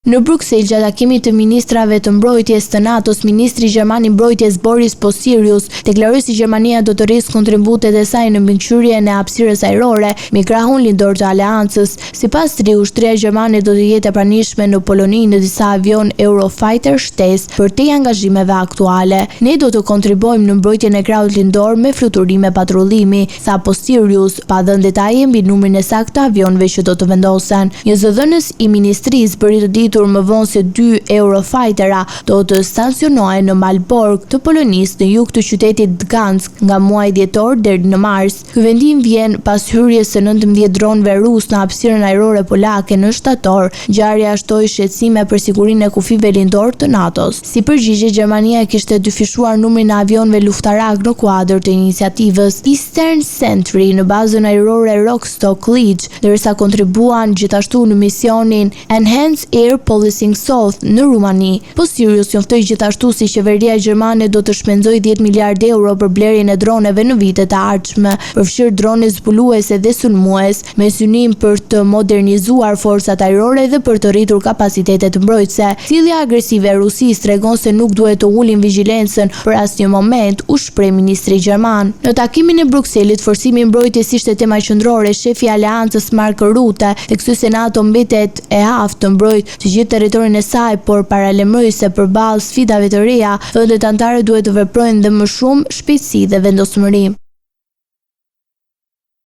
Në Bruksel, gjatë takimit të ministrave të mbrojtjes të NATO-s, ministri gjerman i mbrojtjes Boris Pistorius deklaroi se Gjermania do të rrisë kontributet e saj në mbikëqyrjen e hapësirës ajrore me krahun lindor të aleancës. Sipas tij, ushtria gjermane do të jetë e pranishme në Poloni në disa avion Eurofighter shtesë për te angazhimeve aktuale. Ne do të kontribuojmë në mbrojtjen e krahut lindor me fluturime patrullimi, tha Pistorius, pa dhënë detaje mbi numrin e saktë të avionëve që do të vendosen. Një zëdhënës i ministrisë bëri të ditur më vonë se 2 Eurofightera do të stacionohen në Malbork të Polonisë në jug të qytetit Gdansk nga muaji dhjetor deri në mars. Ky vendim vjen pas hyrjes së 19 dronëve rus në hapësirën ajrore polake në shtator. Ngjarja shtoi shqetësime për sigurinë e kufive lindor të NATO-s. Si përgjigje, Gjermania kishte dyfishuar numrin e avionëve luftarak në kuadër të iniciativës Eastern Sentry në bazën ajrore Rostock Light, ndërsa kontribuan gjithashtu në misionin Enhanced Air Policing South në Rumani. Pistorius njoftoi gjithashtu se qeveria gjermane do të shpenzojë 10 miliardë euro për blerjen e droneve në vitet e ardhshme, përfshirë drone zbuluese dhe sulmues, me synim për të modernizuar forcat ajrore dhe për të rritur kapacitetet mbrojtëse. Sjellja agresive e Rusisë tregon se nuk duhet të ulin vigjilencën për asnjë moment, u shpreh ministri gjerman. Në takimin e Brukselit, forcimi i mbrojtjes ishte tema qendrore. Shefi i aleancës Mark Rutte theksoi se NATO mbetet e aftë të mbrojtë të gjithë territorin e saj, por paralajmëroi se përballë sfidave të reja, vendet anëtare duhet të veprojnë dhe më shumë shpejtësi dhe vendosmëri.